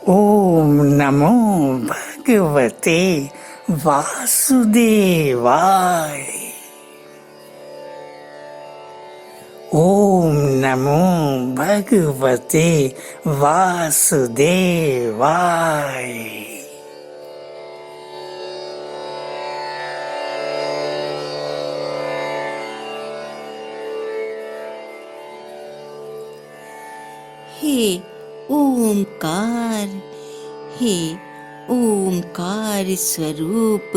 ओम नमो भगवते वासुदेवाय। ओम नमो भगवते वासुदेवाय। हे ओंकार, हे ओंकार स्वरूप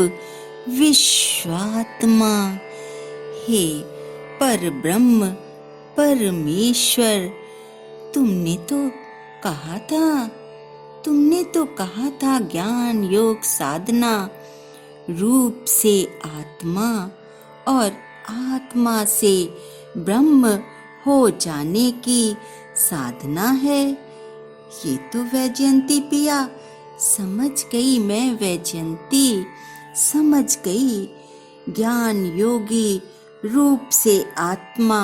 विश्वात्मा, हे परब्रह्म परमेश्वर, तुमने तो कहा था ज्ञान योग साधना रूप से आत्मा और आत्मा से ब्रह्म हो जाने की साधना है। ये तो वैजयंती पिया समझ गई, मैं वैजयंती समझ गई। ज्ञान योगी रूप से आत्मा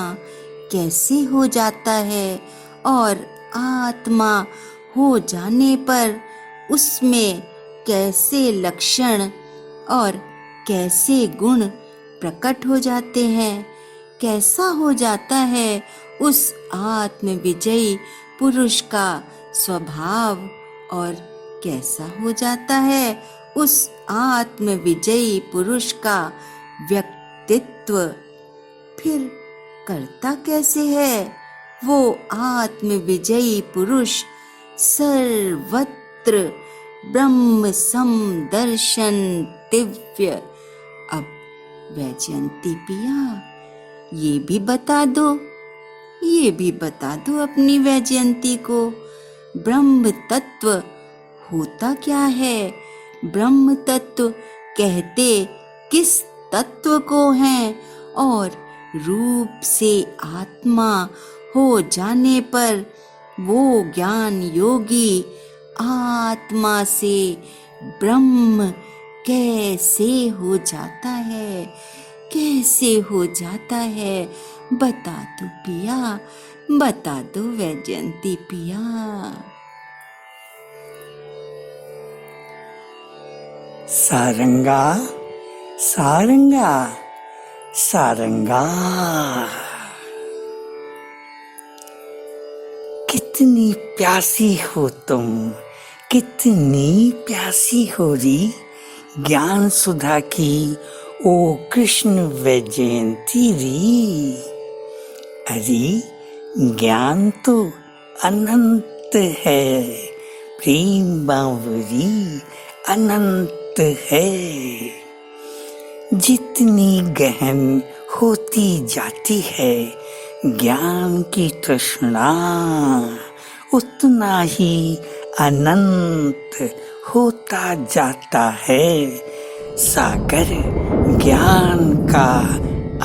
कैसे हो जाता है और आत्मा हो जाने पर उसमें कैसे लक्षण और कैसे गुण प्रकट हो जाते हैं, कैसा हो जाता है उस आत्म विजयी पुरुष का स्वभाव और कैसा हो जाता है उस आत्म विजयी पुरुष का व्यक्तित्व। फिर करता कैसे है वो आत्म विजयी पुरुष सर्वत्र ब्रह्म समदर्शन दिव्य। अब वैजयंती पिया ये भी बता दो अपनी वैजयंती को, ब्रह्म तत्व होता क्या है? ब्रह्म तत्व कहते किस तत्व को हैं? और रूप से आत्मा हो जाने पर वो ज्ञान योगी आत्मा से ब्रह्म कैसे हो जाता है? कैसे हो जाता है? बता दो पिया, बता दो वैजयंती पिया। सारंगा सारंगा सारंगा, कितनी प्यासी हो तुम, कितनी प्यासी हो री ज्ञान सुधा की ओ कृष्ण वैजयंती री। अरे ज्ञान तो अनंत है, प्रेम बावरी अनंत है। जितनी गहन होती जाती है ज्ञान की तृष्णा, उतना ही अनंत होता जाता है सागर ज्ञान का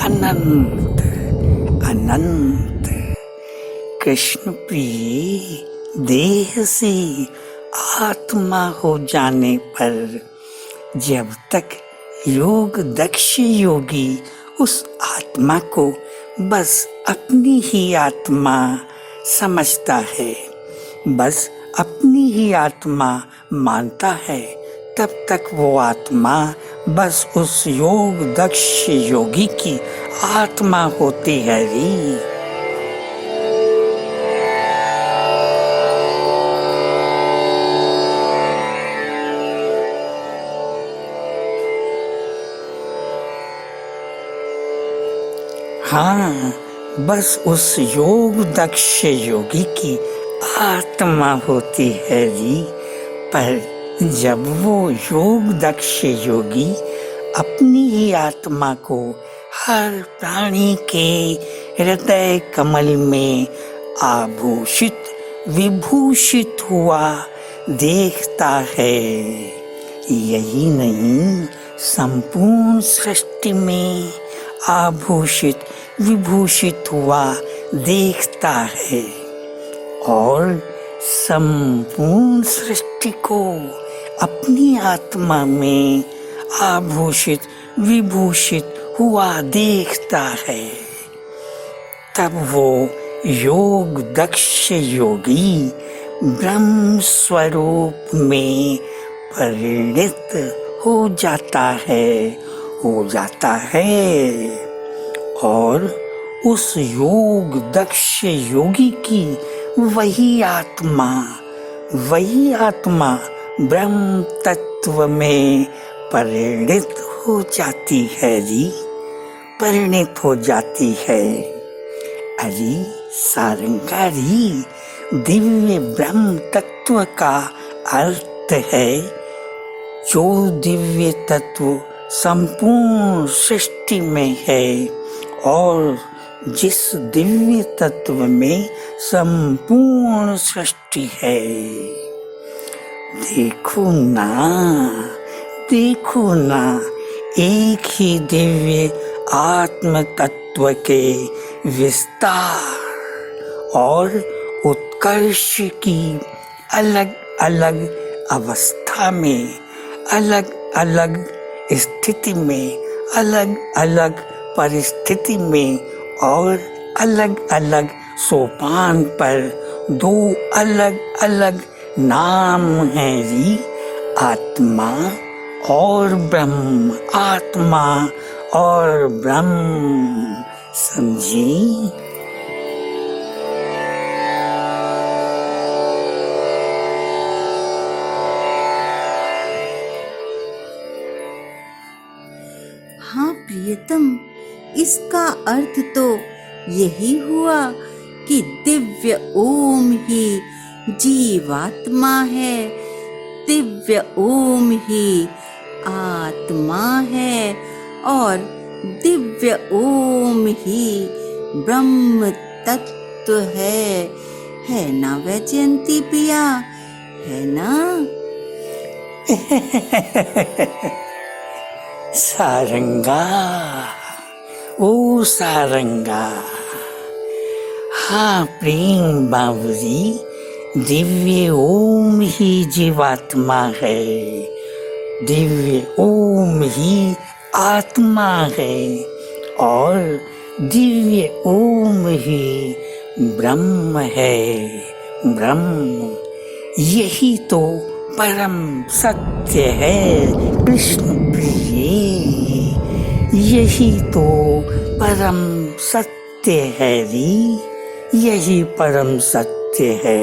अनंत अनंत। कृष्ण प्रिय देह से आत्मा हो जाने पर जब तक योग दक्ष योगी उस आत्मा को बस अपनी ही आत्मा समझता है, बस अपनी ही आत्मा मानता है, तब तक वो आत्मा बस उस योग दक्ष योगी की आत्मा होती है री। हाँ, बस उस योग दक्ष योगी की आत्मा होती है री। पर जब वो योग दक्ष योगी अपनी ही आत्मा को हर प्राणी के हृदय कमल में आभूषित विभूषित हुआ देखता है, यही नहीं संपूर्ण सृष्टि में आभूषित विभूषित हुआ देखता है और संपूर्ण सृष्टि को अपनी आत्मा में आभूषित विभूषित हुआ देखता है, तब वो योग दक्ष योगी ब्रह्म स्वरूप में परिणत हो जाता है और उस योग दक्ष योगी की वही आत्मा ब्रह्म तत्व में परिणत हो जाती है। अरे सारंगारी, दिव्य ब्रह्म तत्व का अर्थ है जो दिव्य तत्व संपूर्ण सृष्टि में है और जिस दिव्य तत्व में संपूर्ण सृष्टि है। देखो ना, एक ही दिव्य आत्म तत्व के विस्तार और उत्कर्ष की अलग अलग अवस्था में, अलग अलग स्थिति में, अलग अलग परिस्थिति में और अलग अलग सोपान पर दो अलग अलग नाम हैं री, आत्मा और ब्रह्म, आत्मा और ब्रह्म। समझी? हाँ प्रियतम, इसका अर्थ तो यही हुआ कि दिव्य ओम ही जीवात्मा है, दिव्य ओम ही आत्मा है और दिव्य ओम ही ब्रह्म तत्व है ना वैजयंती प्रिया, है ना? सारंगा, ओ सारंगा, हाँ प्रेम बावरी, दिव्य ओम ही जीवात्मा है, दिव्य ओम ही आत्मा है और दिव्य ओम ही ब्रह्म है। ब्रह्म यही तो परम सत्य है कृष्ण प्रिय, यही तो परम सत्य है री, यही परम सत्य है।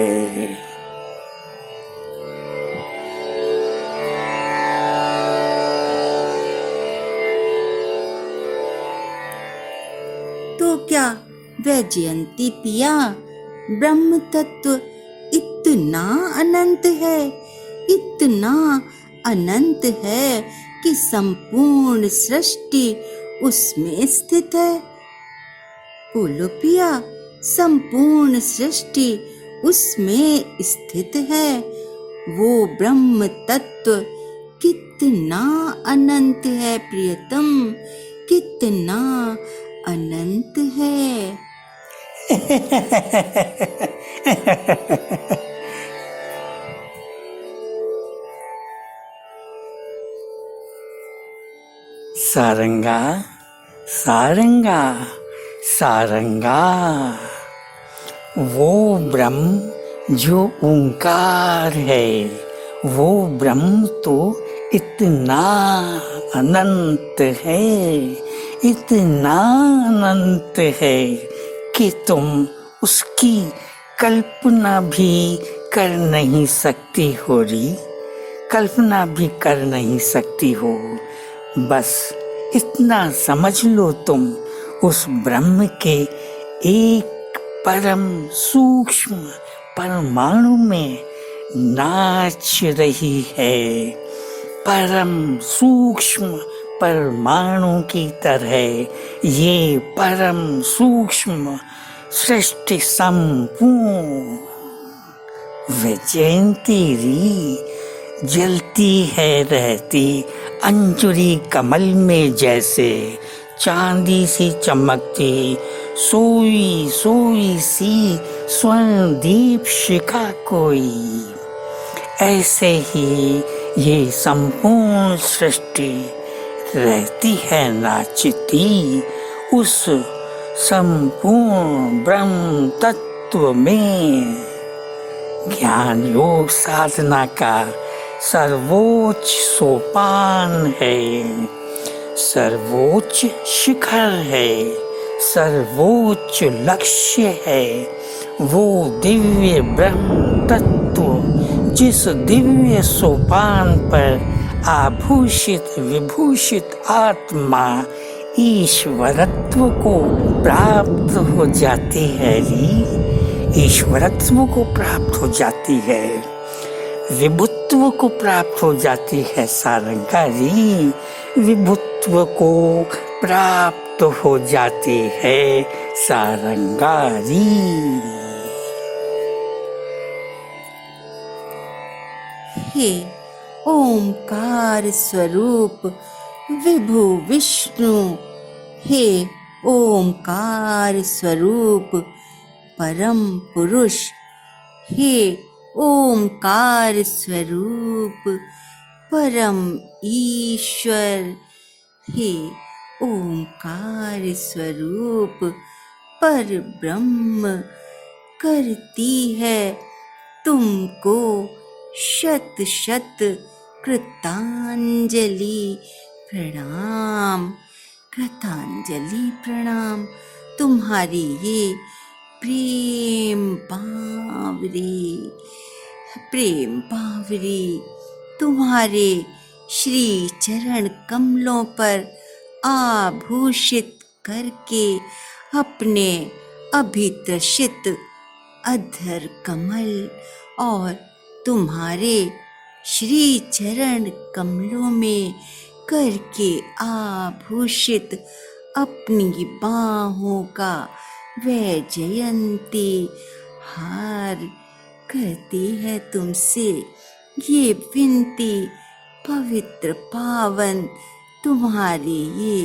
तो क्या वैजयंती पिया, ब्रह्म तत्व इतना अनंत है, इतना अनंत है कि संपूर्ण सृष्टि उसमें स्थित है? बोलो पिया, संपूर्ण सृष्टि उसमें स्थित है। वो ब्रह्म तत्व कितना अनंत है प्रियतम, कितना अनंत है। सारंगा, सारंगा, सारंगा, वो ब्रह्म जो ओंकार है, वो ब्रह्म तो इतना अनंत है, इतना अनंत है कि तुम उसकी कल्पना भी कर नहीं सकती हो री, कल्पना भी कर नहीं सकती हो। बस इतना समझ लो, तुम उस ब्रह्म के एक परम सूक्ष्म परमाणु में नाच रही है, परम सूक्ष्म परमाणु की तरह ये परम सूक्ष्म सृष्टि संपूर्ण वैजयंती री जलती है रहती अंजुरी कमल में, जैसे चांदी सी चमकती सोई सोई सी स्वर्ण दीप शिखा कोई, ऐसे ही ये संपूर्ण सृष्टि रहती है नाचती उस संपूर्ण ब्रह्म तत्व में, ज्ञान योग साधना का सर्वोच्च सोपान है, सर्वोच्च शिखर है, सर्वोच्च लक्ष्य है। वो दिव्य ब्रह्म तत्व जिस दिव्य सोपान पर आभूषित विभूषित आत्मा ईश्वरत्व को प्राप्त हो जाती है री, ईश्वरत्व को प्राप्त हो जाती है, विभुत्व को प्राप्त हो जाती है सारंगारी, विभुत्व को प्राप्त हो जाती है सारंगारी। हे ओंकार स्वरूप विभु विष्णु, हे ओंकार स्वरूप परम पुरुष, हे ओंकार स्वरूप परम ईश्वर, हे ओंकार स्वरूप पर ब्रह्म, करती है तुमको शत शत कृतांजलि प्रणाम, कृतांजलि प्रणाम। तुम्हारी ये प्रेम बावरी तुम्हारे श्री चरण कमलों पर आभूषित करके अपने अभितृषित अधर कमल और तुम्हारे श्री चरण कमलों में करके आभूषित अपनी बाहों का वैजयंती हार करती है तुमसे ये विनती पवित्र पावन तुम्हारी ये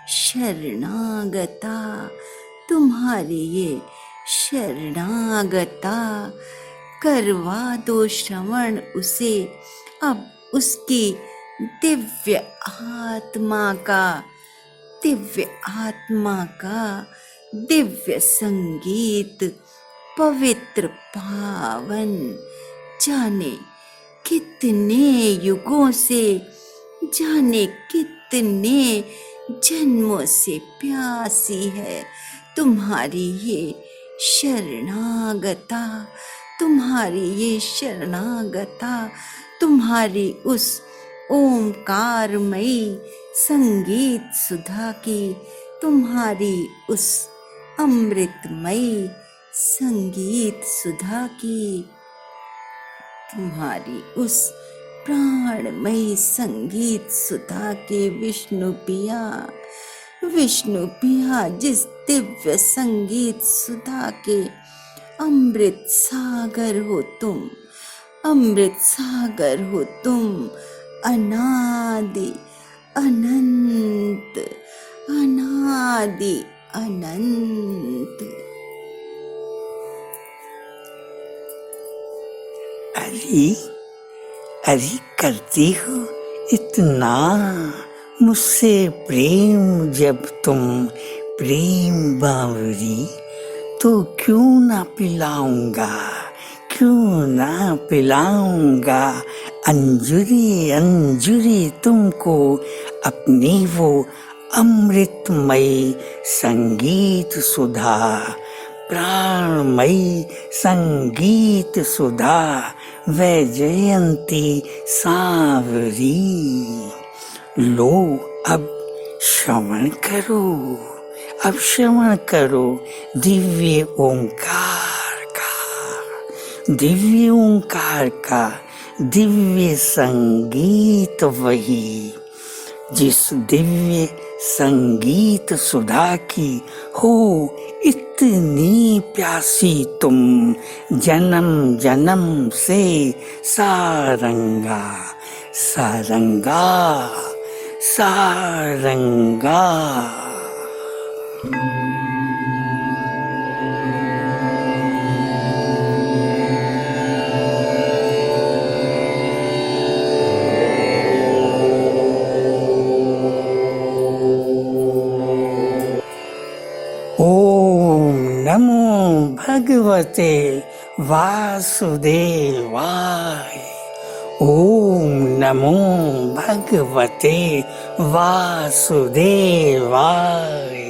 शरणागता, तुम्हारी ये शरणागता। करवा दो श्रवण उसे अब उसकी दिव्य आत्मा का दिव्य संगीत पवित्र पावन। जाने कितने युगों से, जाने कितने जन्मों से प्यासी है तुम्हारी ये शरणागता, तुम्हारी ये शरणागता, तुम्हारी उस ओंकारमयी संगीत सुधा की, तुम्हारी उस अमृतमयी संगीत सुधा की, तुम्हारी उस प्राणमयी संगीत सुधा के विष्णु पिया जिस दिव्य संगीत सुधा के अमृत सागर हो तुम, अमृत सागर हो तुम, अनादि अनंत, अनादि अनंत। अरे करती हो इतना मुझसे प्रेम, जब तुम प्रेम बावरी, तो क्यों ना पिलाऊंगा, क्यों ना पिलाऊंगा अंजुरी अंजुरी तुमको अपनी वो अमृतमयी संगीत सुधा, प्राणमयी संगीत सुधा, वैजयंती सांवरी। लो अब श्रवण करो, अब श्रवण करो दिव्य ओंकार का, दिव्य ओंकार का दिव्य संगीत, वही जिस दिव्य संगीत सुधा की हो इतनी प्यासी तुम जन्म जन्म से सारंगा, सारंगा, सारंगा। ओम नमो भगवते वासुदेवाय। ओम नमो भगवते वासुदेवाय।